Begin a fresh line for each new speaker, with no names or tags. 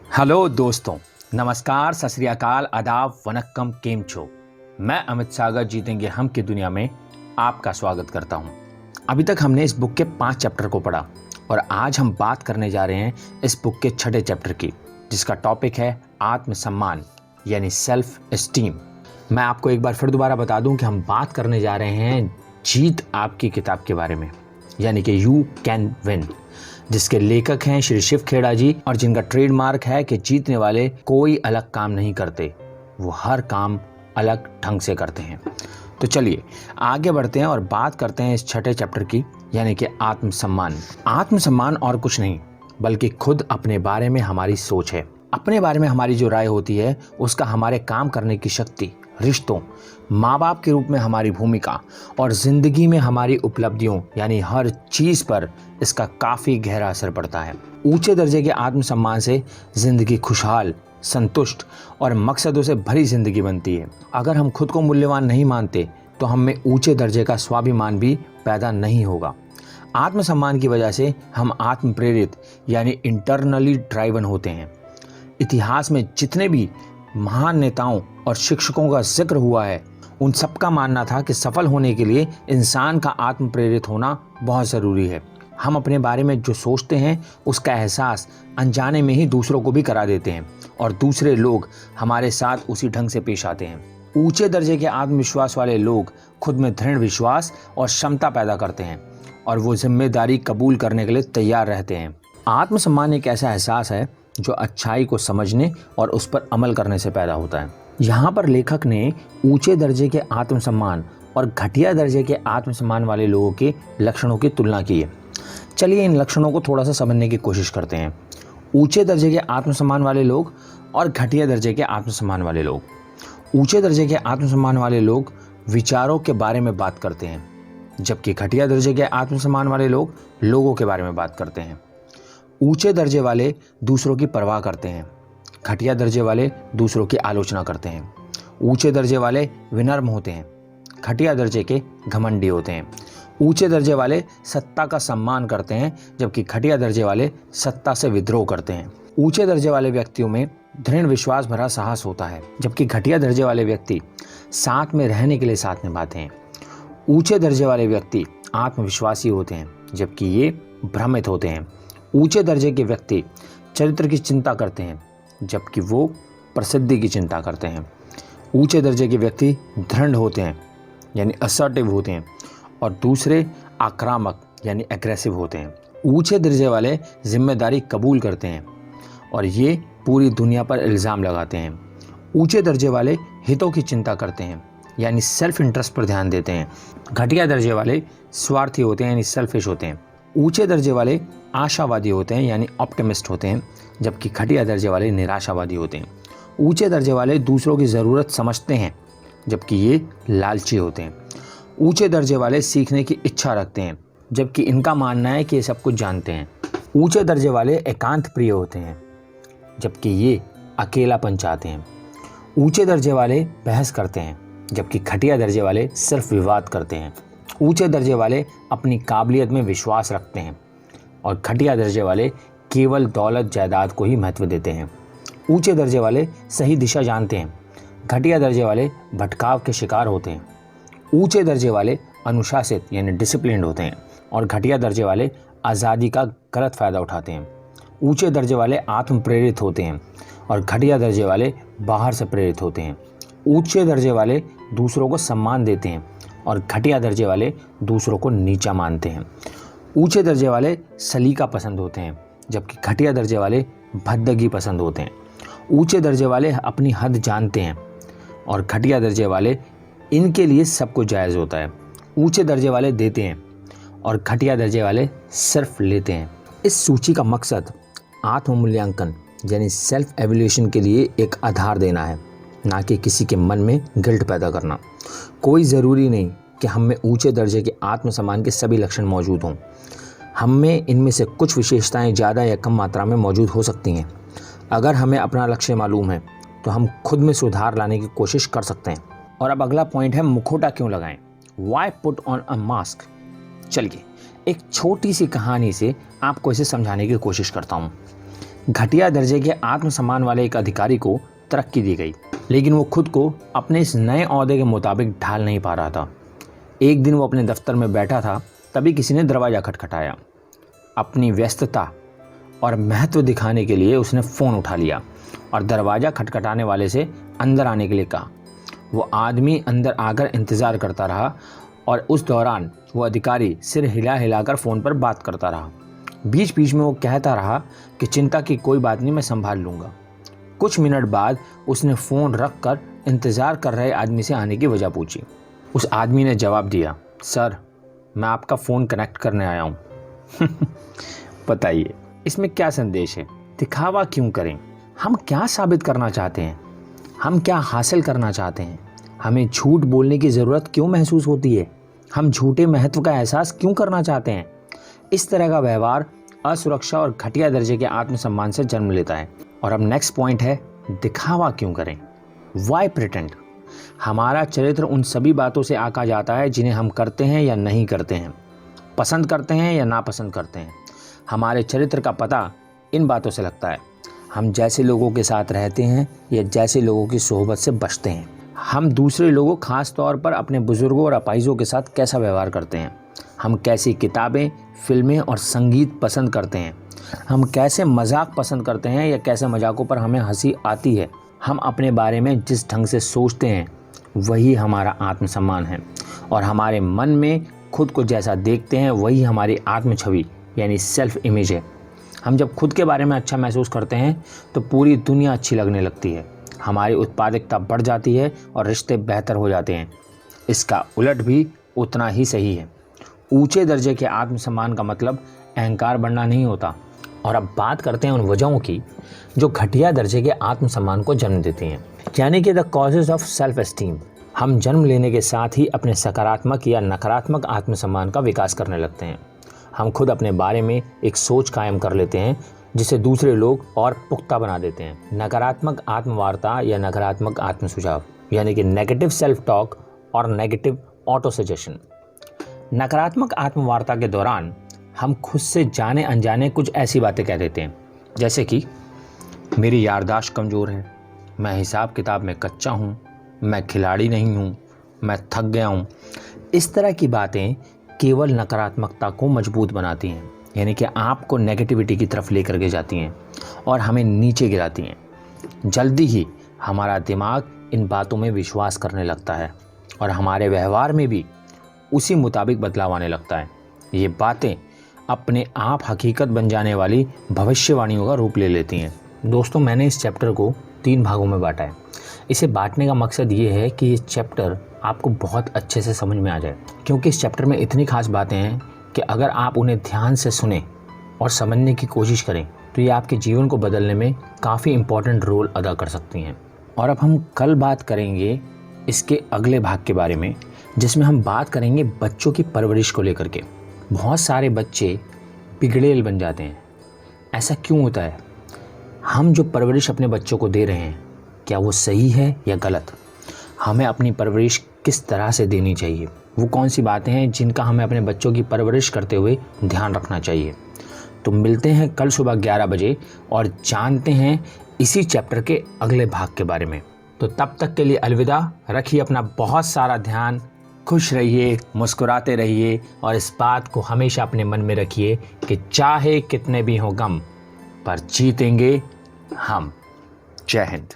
Hello दोस्तों, नमस्कार, सत श्री अकाल, आदाब, वनक्कम, केम छो। मैं अमित सागर जीतेंगे हम की दुनिया में आपका स्वागत करता हूं। अभी तक हमने इस बुक के 5 चैप्टर को पढ़ा और आज हम बात करने जा रहे हैं इस बुक के 6ठे चैप्टर की, जिसका टॉपिक है आत्मसम्मान यानी सेल्फ एस्टीम। मैं आपको एक बार फिर दोबारा बता दूं कि हम बात करने जा रहे हैं जीत आपकी किताब के बारे में, यानी कि यू कैन विन, जिसके लेखक हैं श्री शिव खेड़ा जी और जिनका ट्रेडमार्क है कि जीतने वाले कोई अलग काम नहीं करते, वो हर काम अलग ढंग से करते हैं। तो चलिए आगे बढ़ते हैं और बात करते हैं इस 6ठे चैप्टर की, यानी कि आत्मसम्मान। आत्मसम्मान और कुछ नहीं बल्कि खुद अपने बारे में हमारी सोच है। अपने बारे में हमारी जो राय होती है उसका हमारे काम करने की शक्ति, रिश्तों, माँ बाप के रूप में हमारी भूमिका और जिंदगी में हमारी उपलब्धियों यानी हर चीज पर इसका काफी गहरा असर पड़ता है। ऊंचे दर्जे के आत्मसम्मान से जिंदगी खुशहाल, संतुष्ट और मकसदों से भरी जिंदगी बनती है। अगर हम खुद को मूल्यवान नहीं मानते तो हम में ऊंचे दर्जे का स्वाभिमान भी पैदा नहीं होगा। आत्मसम्मान की वजह से हम आत्म प्रेरित यानी इंटरनली ड्राइवन होते हैं। इतिहास में जितने भी महान नेताओं और शिक्षकों का जिक्र हुआ है, उन सबका मानना था कि सफल होने के लिए इंसान का आत्म प्रेरित होना बहुत ज़रूरी है। हम अपने बारे में जो सोचते हैं उसका एहसास अनजाने में ही दूसरों को भी करा देते हैं और दूसरे लोग हमारे साथ उसी ढंग से पेश आते हैं। ऊंचे दर्जे के आत्मविश्वास वाले लोग खुद में दृढ़ विश्वास और क्षमता पैदा करते हैं और वो जिम्मेदारी कबूल करने के लिए तैयार रहते हैं। आत्मसम्मान एक ऐसा एहसास है जो अच्छाई को समझने और उस पर अमल करने से पैदा होता है। यहाँ पर लेखक ने ऊंचे दर्जे के आत्मसम्मान और घटिया दर्जे के आत्मसम्मान वाले लोगों के लक्षणों की तुलना की है। चलिए इन लक्षणों को थोड़ा सा समझने की कोशिश करते हैं। ऊंचे दर्जे के आत्मसम्मान वाले लोग और घटिया दर्जे के आत्मसम्मान वाले लोग। ऊंचे दर्जे के आत्मसम्मान वाले लोग विचारों के बारे में बात करते हैं, जबकि घटिया दर्जे के आत्मसम्मान वाले लोग लोगों के बारे में बात करते हैं। ऊंचे दर्जे वाले दूसरों की परवाह करते हैं, घटिया दर्जे वाले दूसरों की आलोचना करते हैं। ऊंचे दर्जे वाले विनम्र होते हैं, घटिया दर्जे के घमंडी होते हैं। ऊंचे दर्जे वाले सत्ता का सम्मान करते हैं, जबकि घटिया दर्जे वाले सत्ता से विद्रोह करते हैं। ऊंचे दर्जे वाले व्यक्तियों में दृढ़ विश्वास भरा साहस होता है, जबकि घटिया दर्जे वाले व्यक्ति साथ में रहने के लिए साथ निभाते हैं। ऊंचे दर्जे वाले व्यक्ति आत्मविश्वासी होते हैं, जबकि ये भ्रमित होते हैं। ऊंचे दर्जे के व्यक्ति चरित्र की चिंता करते हैं, जबकि वो प्रसिद्धि की चिंता करते हैं। ऊंचे दर्जे के व्यक्ति दृढ़ होते हैं यानी असर्टिव होते हैं और दूसरे आक्रामक यानी एग्रेसिव होते हैं। ऊंचे दर्जे वाले जिम्मेदारी कबूल करते हैं और ये पूरी दुनिया पर इल्ज़ाम लगाते हैं। ऊंचे दर्जे वाले हितों की चिंता करते हैं यानी सेल्फ इंटरेस्ट पर ध्यान देते हैं। घटिया दर्जे वाले स्वार्थी होते हैं यानी सेल्फिश होते हैं। ऊंचे दर्जे वाले आशावादी होते हैं यानी ऑप्टिमिस्ट होते हैं, जबकि घटिया दर्जे वाले निराशावादी होते हैं। ऊंचे दर्जे वाले दूसरों की ज़रूरत समझते हैं, जबकि ये लालची होते हैं। ऊंचे दर्जे वाले सीखने की इच्छा रखते हैं, जबकि इनका मानना है कि ये सब कुछ जानते हैं। ऊंचे दर्जे वाले एकांत प्रिय होते हैं, जबकि ये अकेलापन चाहते हैं। ऊंचे दर्जे वाले बहस करते हैं, जबकि घटिया दर्जे वाले सिर्फ विवाद करते हैं। ऊंचे दर्जे वाले अपनी काबिलियत में विश्वास रखते हैं और घटिया दर्जे वाले केवल दौलत जायदाद को ही महत्व देते हैं। ऊंचे दर्जे वाले सही दिशा जानते हैं, घटिया दर्जे वाले भटकाव के शिकार होते हैं। ऊंचे दर्जे वाले अनुशासित यानी डिसिप्लिन्ड होते हैं और घटिया दर्जे वाले आज़ादी का गलत फ़ायदा उठाते हैं। ऊंचे दर्जे वाले आत्म प्रेरित होते हैं और घटिया दर्जे वाले बाहर से प्रेरित होते हैं। ऊंचे दर्जे वाले दूसरों को सम्मान देते हैं और घटिया दर्जे वाले दूसरों को नीचा मानते हैं। ऊंचे दर्जे वाले सलीका पसंद होते हैं, जबकि घटिया दर्जे वाले भद्दगी पसंद होते हैं। ऊंचे दर्जे वाले अपनी हद जानते हैं और घटिया दर्जे वाले इनके लिए सब कुछ जायज़ होता है। ऊंचे दर्जे वाले देते हैं और घटिया दर्जे वाले सिर्फ लेते हैं। इस सूची का मकसद आत्म मूल्यांकन यानी सेल्फ एवल्यूएशन के लिए एक आधार देना है, ना कि किसी के मन में गिल्ट पैदा करना। कोई ज़रूरी नहीं कि हम में ऊंचे दर्जे के आत्मसम्मान के सभी लक्षण मौजूद हों। हम में इनमें से कुछ विशेषताएं ज़्यादा या कम मात्रा में मौजूद हो सकती हैं। अगर हमें अपना लक्ष्य मालूम है तो हम खुद में सुधार लाने की कोशिश कर सकते हैं। और अब अगला पॉइंट है, मुखौटा क्यों लगाएं? Why put on a mask. चलिए एक छोटी सी कहानी से आपको इसे समझाने की कोशिश करता हूँ। घटिया दर्जे के आत्मसम्मान वाले एक अधिकारी को तरक्की दी गई, लेकिन वो खुद को अपने इस नए ओहदे के मुताबिक ढाल नहीं पा रहा था। एक दिन वो अपने दफ्तर में बैठा था, तभी किसी ने दरवाज़ा खटखटाया। अपनी व्यस्तता और महत्व दिखाने के लिए उसने फ़ोन उठा लिया और दरवाज़ा खटखटाने वाले से अंदर आने के लिए कहा। वो आदमी अंदर आकर इंतज़ार करता रहा और उस दौरान वो अधिकारी सिर हिला हिलाकर फ़ोन पर बात करता रहा। बीच बीच में वो कहता रहा कि चिंता की कोई बात नहीं, मैं संभाल लूँगा। कुछ मिनट बाद उसने फ़ोन रख कर इंतज़ार कर रहे आदमी से आने की वजह पूछी। उस आदमी ने जवाब दिया, सर मैं आपका फ़ोन कनेक्ट करने आया हूँ। बताइए इसमें क्या संदेश है? दिखावा क्यों करें? हम क्या साबित करना चाहते हैं? हम क्या हासिल करना चाहते हैं? हमें झूठ बोलने की ज़रूरत क्यों महसूस होती है? हम झूठे महत्व का एहसास क्यों करना चाहते हैं? इस तरह का व्यवहार असुरक्षा और घटिया दर्जे के आत्मसम्मान से जन्म लेता है। और अब नेक्स्ट पॉइंट है, दिखावा क्यों करें? Why pretend? हमारा चरित्र उन सभी बातों से आका जाता है जिन्हें हम करते हैं या नहीं करते हैं, पसंद करते हैं या नापसंद करते हैं। हमारे चरित्र का पता इन बातों से लगता है। हम जैसे लोगों के साथ रहते हैं या जैसे लोगों की सोहबत से बचते हैं। हम दूसरे लोगों, खास तौर पर अपने बुजुर्गों और अपाहिजों के साथ कैसा व्यवहार करते हैं। हम कैसी किताबें, फिल्में और संगीत पसंद करते हैं। हम कैसे मजाक पसंद करते हैं या कैसे मजाकों पर हमें हंसी आती है। हम अपने बारे में जिस ढंग से सोचते हैं वही हमारा आत्मसम्मान है, और हमारे मन में खुद को जैसा देखते हैं वही हमारी आत्म छवि यानी सेल्फ इमेज है। हम जब खुद के बारे में अच्छा महसूस करते हैं तो पूरी दुनिया अच्छी लगने लगती है, हमारी उत्पादकता बढ़ जाती है और रिश्ते बेहतर हो जाते हैं। इसका उलट भी उतना ही सही है। ऊंचे दर्जे के आत्मसम्मान का मतलब अहंकार बढ़ना नहीं होता। और अब बात करते हैं उन वजहों की जो घटिया दर्जे के आत्मसम्मान को जन्म देती हैं, यानी कि the causes of self esteem. हम जन्म लेने के साथ ही अपने सकारात्मक या नकारात्मक आत्मसम्मान का विकास करने लगते हैं। हम खुद अपने बारे में एक सोच कायम कर लेते हैं जिसे दूसरे लोग और पुख्ता बना देते हैं। नकारात्मक आत्मवार्ता या नकारात्मक आत्म सुझाव यानी कि नेगेटिव सेल्फ टॉक और नेगेटिव ऑटो सजेशन। नकारात्मक आत्मवार्ता के दौरान हम खुद से जाने अनजाने कुछ ऐसी बातें कह देते हैं, जैसे कि मेरी याददाश्त कमज़ोर है, मैं हिसाब किताब में कच्चा हूँ, मैं खिलाड़ी नहीं हूँ, मैं थक गया हूँ। इस तरह की बातें केवल नकारात्मकता को मजबूत बनाती हैं, यानी कि आपको नेगेटिविटी की तरफ लेकर के जाती हैं और हमें नीचे गिराती हैं। जल्दी ही हमारा दिमाग इन बातों में विश्वास करने लगता है और हमारे व्यवहार में भी उसी मुताबिक बदलाव आने लगता है। ये बातें अपने आप हकीकत बन जाने वाली भविष्यवाणियों का रूप ले लेती हैं। दोस्तों, मैंने इस चैप्टर को 3 भागों में बांटा है। इसे बांटने का मकसद ये है कि ये चैप्टर आपको बहुत अच्छे से समझ में आ जाए, क्योंकि इस चैप्टर में इतनी खास बातें हैं कि अगर आप उन्हें ध्यान से सुने और समझने की कोशिश करें तो ये आपके जीवन को बदलने में काफ़ी इम्पोर्टेंट रोल अदा कर सकती हैं। और अब हम कल बात करेंगे इसके अगले भाग के बारे में, जिसमें हम बात करेंगे बच्चों की परवरिश को लेकर के। बहुत सारे बच्चे बिगड़ेल बन जाते हैं। ऐसा क्यों होता है? हम जो परवरिश अपने बच्चों को दे रहे हैं, क्या वो सही है या गलत? हमें अपनी परवरिश किस तरह से देनी चाहिए? वो कौन सी बातें हैं जिनका हमें अपने बच्चों की परवरिश करते हुए ध्यान रखना चाहिए? तो मिलते हैं कल सुबह 11 बजे और जानते हैं इसी चैप्टर के अगले भाग के बारे में। तो तब तक के लिए अलविदा। रखिए अपना बहुत सारा ध्यान, खुश रहिए, मुस्कुराते रहिए और इस बात को हमेशा अपने मन में रखिए कि चाहे कितने भी हों गम, पर जीतेंगे हम। जय हिंद।